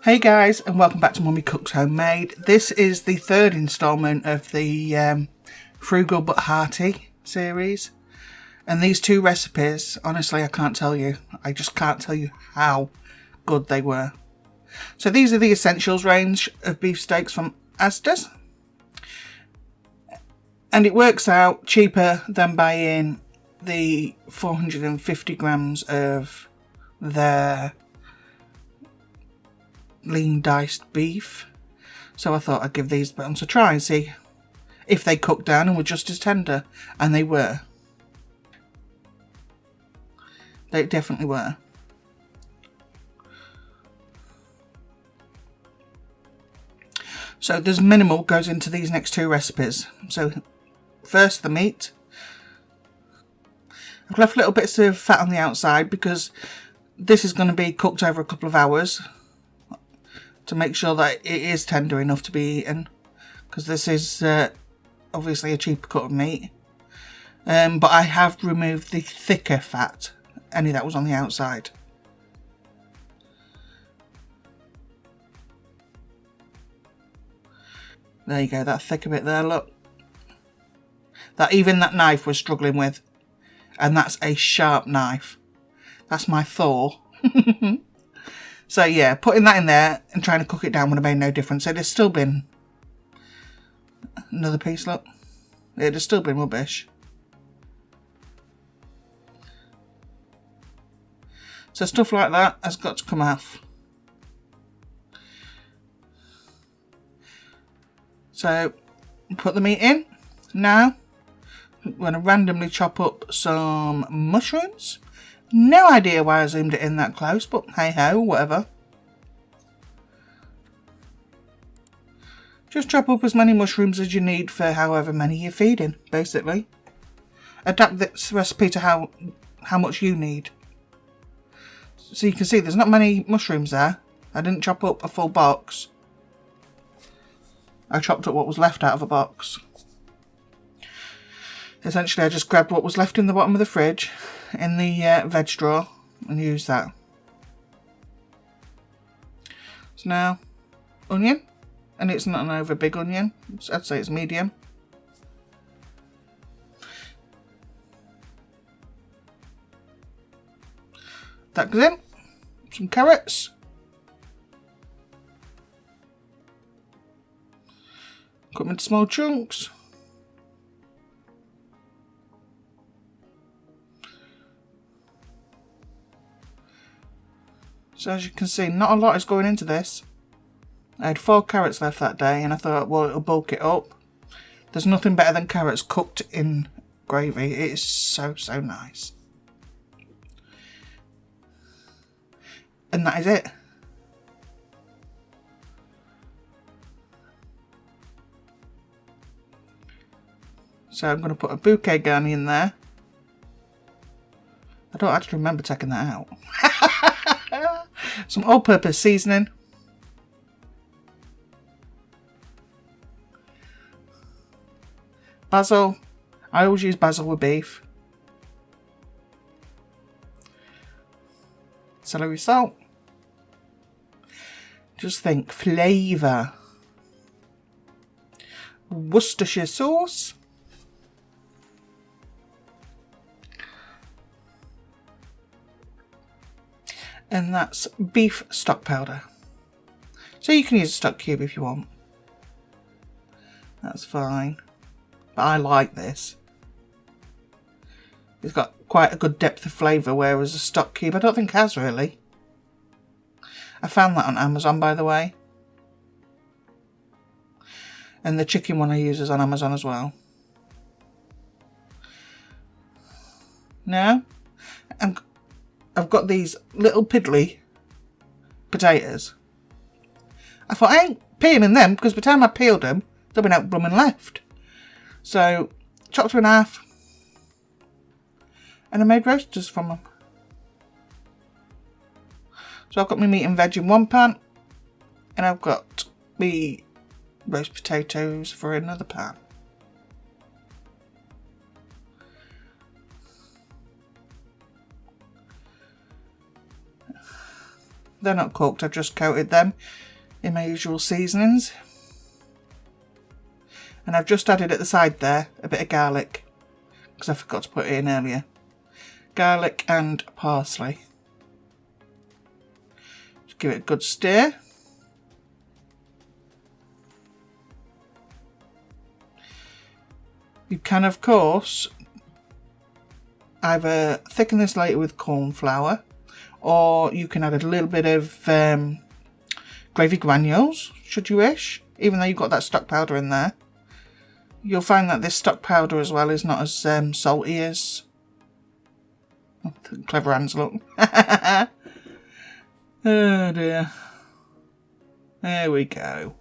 Hey guys, and welcome back to Mummy Cooks Homemade. This is the third instalment of the Frugal But Hearty series. And these two recipes, honestly, I can't tell you. I just can't tell you how good they were. So these are the essentials range of beef steaks from Asda's. And it works out cheaper than buying the 450 grams of their lean diced beef. So I thought I'd give these ones a try and see if they cooked down and were just as tender. And they were. They definitely were. So there's minimal goes into these next two recipes. So first the meat. I've left little bits of fat on the outside because this is going to be cooked over a couple of hours to make sure that it is tender enough to be eaten, because this is obviously a cheaper cut of meat. But I have removed the thicker fat, any that was on the outside. There you go, that thicker bit there, look. That even that knife was struggling with. And that's a sharp knife. That's my Thor. So yeah, putting that in there and trying to cook it down would have made no difference. It'd have still been another piece, look. It'd have still been rubbish. So stuff like that has got to come off. So put the meat in. Now I'm going to randomly chop up some mushrooms. No idea why I zoomed it in that close, but hey ho, whatever. Just chop up as many mushrooms as you need for however many you're feeding, basically. Adapt this recipe to how much you need. So you can see there's not many mushrooms there. I didn't chop up a full box. I chopped up what was left out of a box. Essentially, I just grabbed what was left in the bottom of the fridge in the veg drawer and used that. So now, onion, and it's not an over big onion. I'd say it's medium. That goes in. Some carrots. Cut them into small chunks. So as you can see, not a lot is going into this. I had 4 carrots left that day and I thought, well, it'll bulk it up. There's nothing better than carrots cooked in gravy. It is so, so nice. And that is it. So I'm going to put a bouquet garni in there. I don't actually remember taking that out. Some all-purpose seasoning. Basil. I always use basil with beef. Celery salt. Just think flavour. Worcestershire sauce. And that's beef stock powder. So you can use a stock cube if you want. That's fine. But I like this. It's got quite a good depth of flavour, whereas a stock cube I don't think has really. I found that on Amazon, by the way. And the chicken one I use is on Amazon as well. Now, I've got these little piddly potatoes. I thought I ain't peeling them because by the time I peeled them, they've been out blooming left. So, chopped them in half. And I made roasters from them. So I've got my meat and veg in one pan. And I've got my roast potatoes for another pan. They're not cooked, I've just coated them in my usual seasonings. And I've just added at the side there a bit of garlic, because I forgot to put it in earlier. Garlic and parsley. Just give it a good stir. You can, of course, either thicken this later with corn flour, or you can add a little bit of gravy granules, should you wish, even though you've got that stock powder in there. You'll find that this stock powder as well is not as salty as... Oh, clever hands, look. Oh dear. There we go.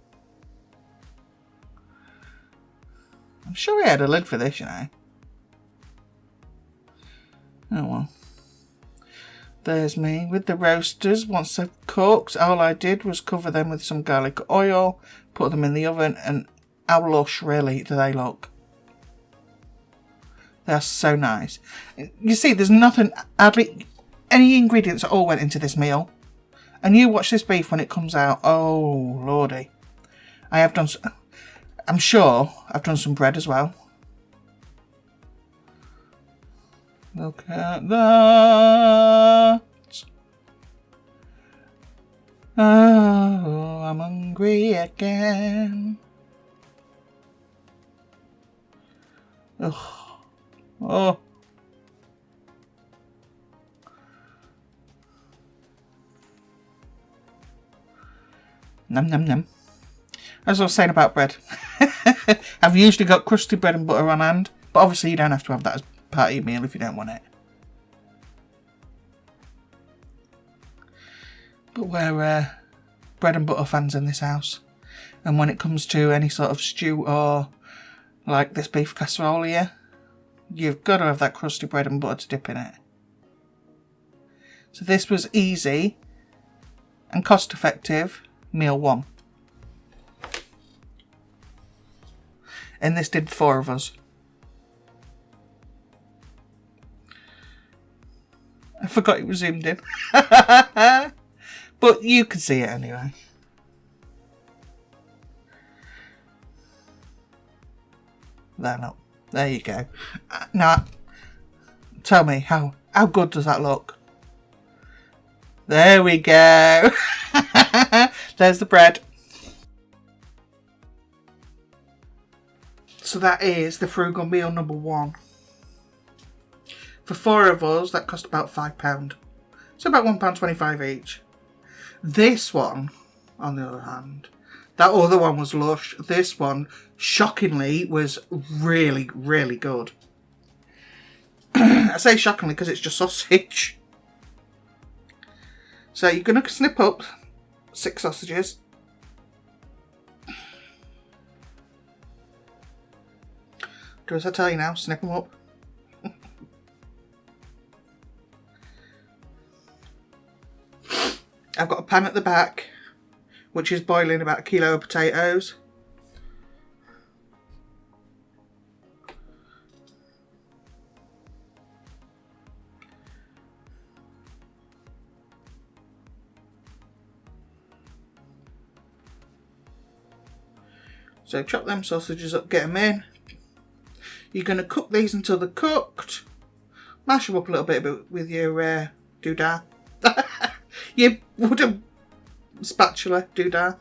I'm sure I had a lid for this, you know. Oh well. There's me with the roasters. Once they've cooked, all I did was cover them with some garlic oil, put them in the oven, and how lush really do they look. They're so nice. You see, there's nothing, hardly any ingredients at all went into this meal. And you watch this beef when it comes out. Oh, lordy. I have done... I'm sure I've done some bread as well. Look at that. Oh, I'm hungry again. Oh. Oh. Num num num. As I was saying about bread, I've usually got crusty bread and butter on hand, but obviously you don't have to have that as part of your meal if you don't want it. But we're bread and butter fans in this house, and when it comes to any sort of stew or like this beef casserole here, you've got to have that crusty bread and butter to dip in it. So this was easy and cost effective meal one. And this did 4 of us. I forgot it was zoomed in. But you can see it anyway. There you go. Now, tell me, how good does that look? There we go. There's the bread. So that is the frugal meal number 1. For 4 of us, that cost about £5. So about £1.25 each. This one, on the other hand, that other one was lush. This one, shockingly, was really, really good. I say shockingly because it's just sausage. So you're going to snip up 6 sausages. Do as I tell you now, snip them up. I've got a pan at the back, which is boiling about 1 kilo of potatoes. So chop them sausages up, get them in. You're going to cook these until they're cooked. Mash them up a little bit with your doodah. Your wooden spatula doodah.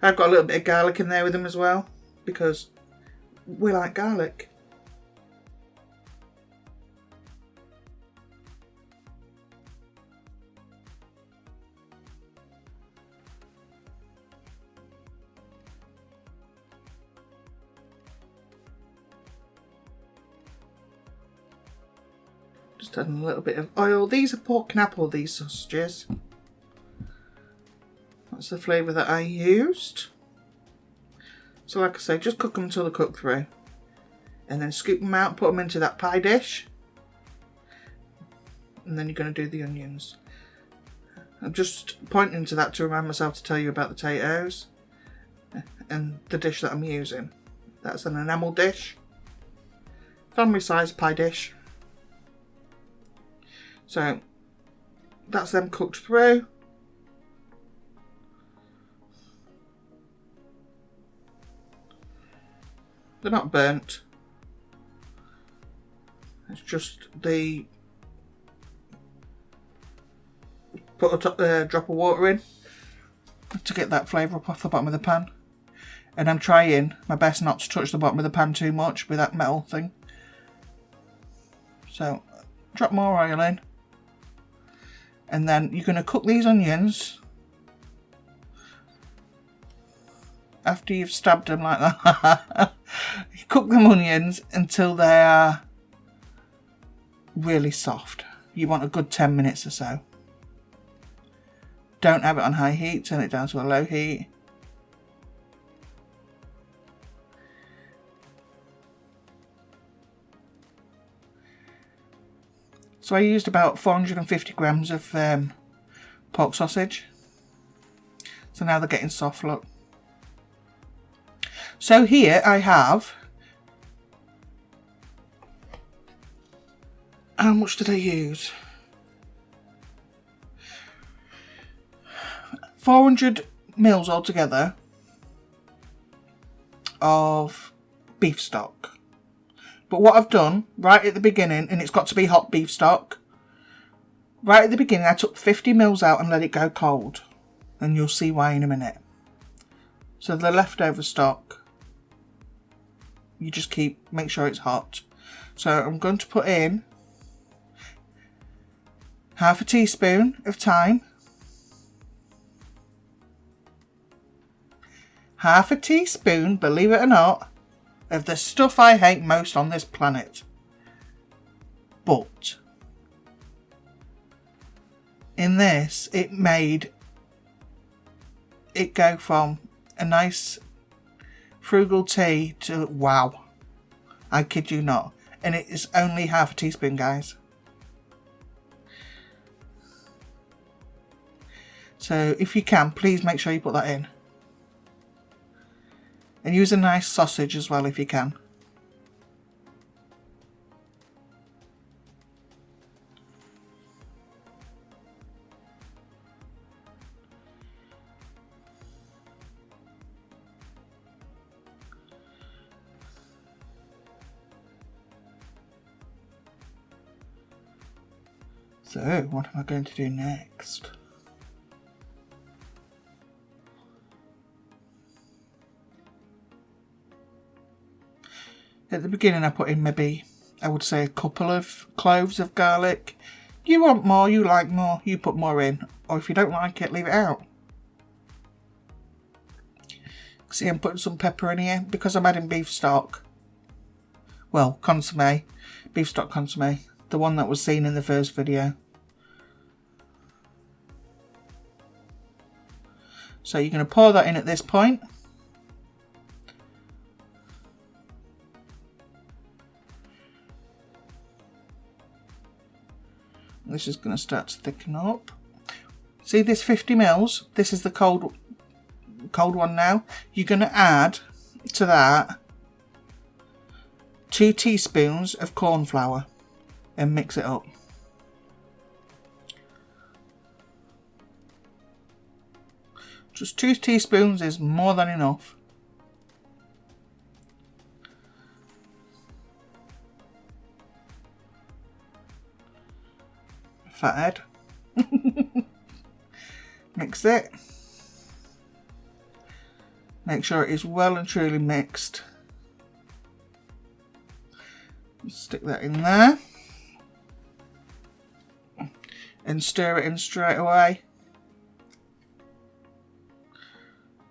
I've got a little bit of garlic in there with them as well, because we like garlic. Just adding a little bit of oil. These are pork and apple, these sausages. That's the flavour that I used. So like I say, just cook them until they're cooked through. And then scoop them out, put them into that pie dish. And then you're going to do the onions. I'm just pointing to that to remind myself to tell you about the potatoes. And the dish that I'm using. That's an enamel dish. Family size pie dish. So that's them cooked through. They're not burnt. It's just the put a drop of water in to get that flavour up off the bottom of the pan. And I'm trying my best not to touch the bottom of the pan too much with that metal thing. So drop more oil in. And then you're going to cook these onions after you've stabbed them like that. You cook them onions until they are really soft. You want a good 10 minutes or so. Don't have it on high heat, turn it down to a low heat. So I used about 450 grams of pork sausage. So now they're getting soft, look. So here I have, how much did I use? 400 mils altogether of beef stock. But what I've done right at the beginning, and it's got to be hot beef stock, right at the beginning I took 50 mils out and let it go cold. And you'll see why in a minute. So the leftover stock, you just make sure it's hot. So I'm going to put in half a teaspoon of thyme, half a teaspoon, believe it or not, of the stuff I hate most on this planet. But in this, it made it go from a nice frugal tea to wow. I kid you not. And it is only half a teaspoon, guys. So if you can, please make sure you put that in. And use a nice sausage as well if you can. So, what am I going to do next? At the beginning I put in maybe, I would say, a couple of cloves of garlic. You want more, you like more, you put more in. Or if you don't like it, leave it out. See, I'm putting some pepper in here because I'm adding beef stock. Well, consommé. Beef stock consommé. The one that was seen in the first video. So you're going to pour that in at this point. This is going to start to thicken up. See this 50 mils? This is the cold one now. You're going to add to that 2 teaspoons of corn flour and mix it up. Just 2 teaspoons is more than enough. Fathead. Mix it. Make sure it is well and truly mixed. Stick that in there. And stir it in straight away.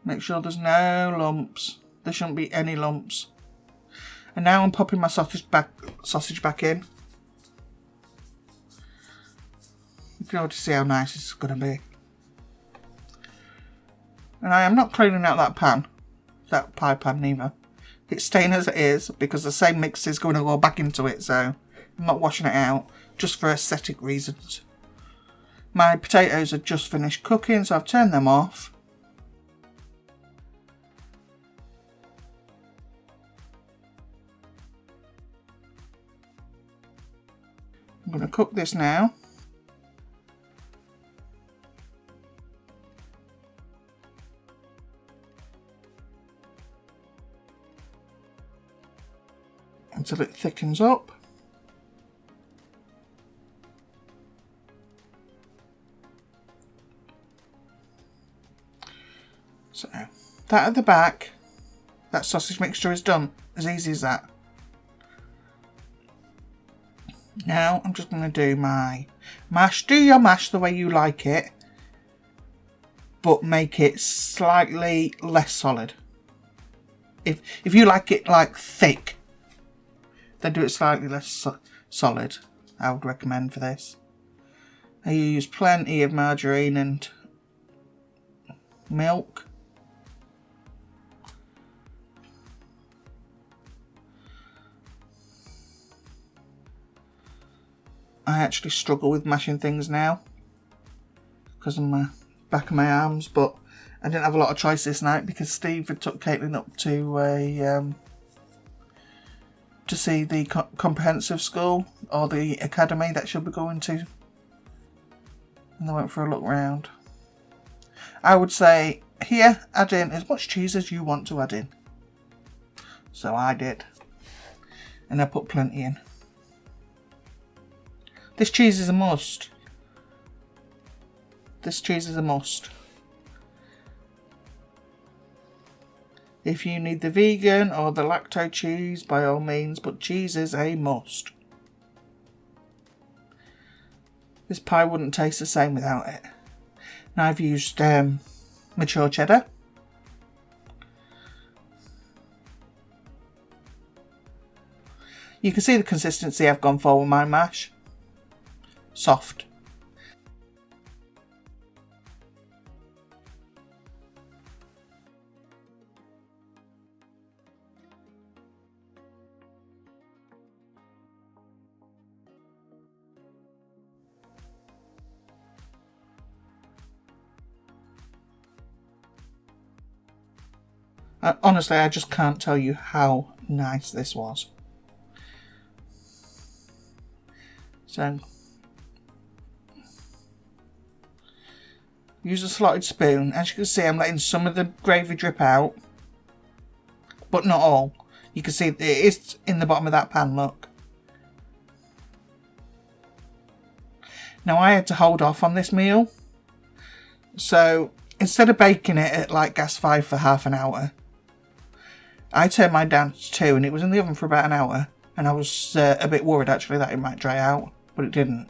Make sure there's no lumps. There shouldn't be any lumps. And now I'm popping my sausage back in. You can already see how nice this is going to be. And I am not cleaning out that pie pan neither. It's staying as it is because the same mix is going to go back into it, so I'm not washing it out just for aesthetic reasons. My potatoes are just finished cooking, so I've turned them off. I'm going to cook this now. until it thickens up. So that at the back, that sausage mixture is done. As easy as that. Now I'm just going to do my mash. Do your mash the way you like it, but make it slightly less solid. If you like it like thick, then do it slightly less solid. I would recommend for this. I use plenty of margarine and milk. I actually struggle with mashing things now because of my back of my arms, but I didn't have a lot of choice this night because Steve had took Caitlin up to see the comprehensive school or the academy that she'll be going to, and they went for a look round. I would say here, add in as much cheese as you want to add in. So I did, and I put plenty in. This cheese is a must. This cheese is a must. If you need the vegan or the lacto cheese, by all means, but cheese is a must. This pie wouldn't taste the same without it. Now I've used mature cheddar. You can see the consistency I've gone for with my mash. Soft. Honestly, I just can't tell you how nice this was. So, use a slotted spoon. As you can see, I'm letting some of the gravy drip out, but not all. You can see it is in the bottom of that pan, look. Now I had to hold off on this meal, so instead of baking it at like gas 5 for half an hour, I turned mine down to 2 and it was in the oven for about an hour, and I was a bit worried actually that it might dry out, but it didn't.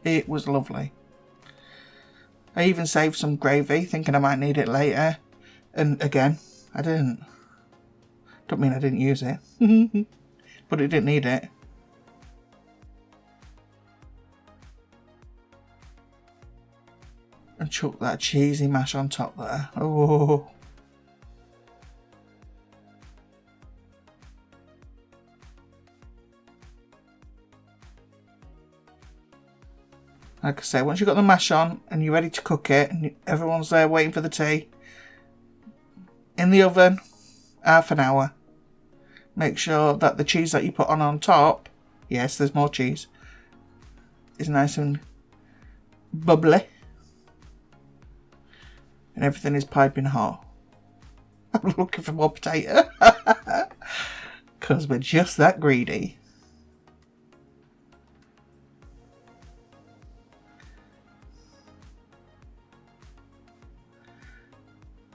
It was lovely. I even saved some gravy thinking I might need it later, and again I didn't. Don't mean I didn't use it, but it didn't need it. And chuck that cheesy mash on top there. Oh. Like I say, once you've got the mash on and you're ready to cook it, and everyone's there waiting for the tea, in the oven, half an hour. Make sure that the cheese that you put on top, yes, there's more cheese, is nice and bubbly. And everything is piping hot. I'm looking for more potato. Because we're just that greedy.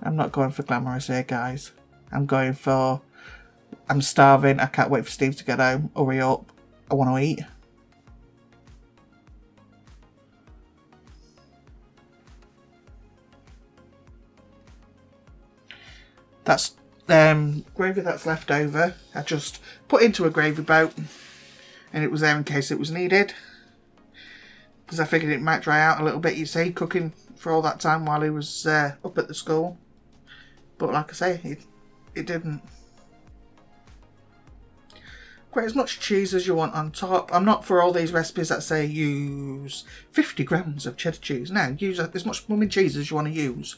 I'm not going for glamorous here, guys. I'm going for, I'm starving, I can't wait for Steve to get home. Hurry up, I want to eat. That's gravy that's left over. I just put into a gravy boat, and it was there in case it was needed. Because I figured it might dry out a little bit, you see, cooking for all that time while he was up at the school. But like I say, it didn't. Grate as much cheese as you want on top. I'm not for all these recipes that say use 50 grams of cheddar cheese. No, use as much mummy cheese as you want to use.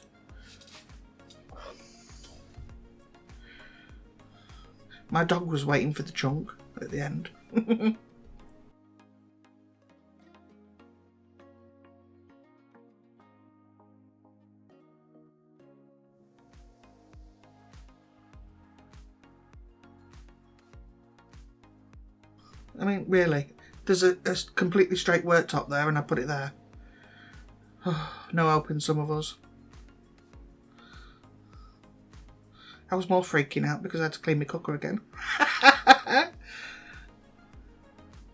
My dog was waiting for the chunk at the end. I mean, really. There's a completely straight worktop there and I put it there. No helping some of us. I was more freaking out because I had to clean my cooker again.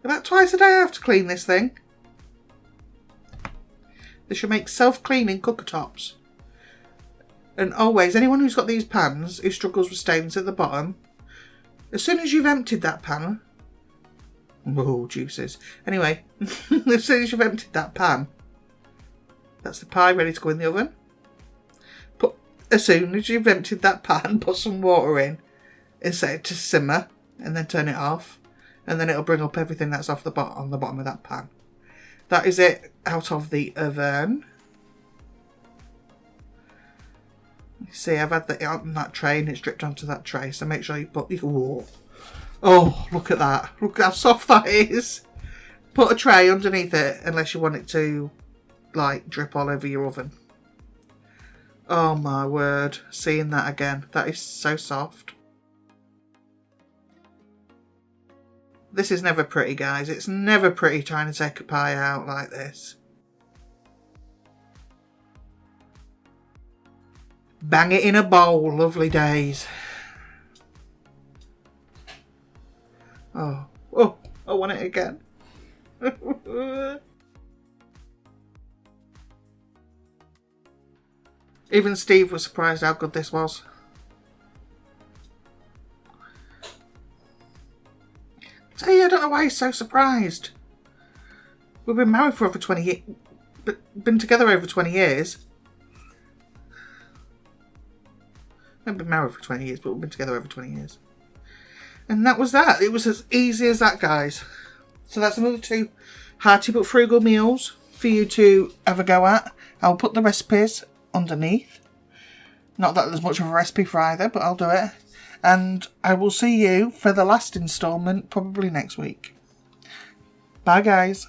About twice a day I have to clean this thing. They should make self-cleaning cooker tops. And always, anyone who's got these pans who struggles with stains at the bottom, as soon as you've emptied that pan... Oh, juices. Anyway, as soon as you've emptied that pan, that's the pie ready to go in the oven. As soon as you've emptied that pan, put some water in and set it to simmer and then turn it off. And then it'll bring up everything that's off on the bottom of that pan. That is it out of the oven. You see, I've had that out on that tray and it's dripped onto that tray. So make sure you put... Oh, look at that. Look how soft that is. Put a tray underneath it unless you want it to, like, drip all over your oven. Oh my word, seeing that again. That is so soft. This is never pretty, guys. It's never pretty trying to take a pie out like this. Bang it in a bowl, lovely days. Oh, I want it again. Even Steve was surprised how good this was. Tell you, I don't know why he's so surprised. We've been married for over 20 years. Been together over 20 years. We've been married for 20 years, but we've been together over 20 years. And that was that. It was as easy as that, guys. So that's another 2 hearty but frugal meals for you to have a go at. I'll put the recipes underneath. Not that there's much of a recipe for either, but I'll do it. And I will see you for the last instalment probably next week. Bye, guys.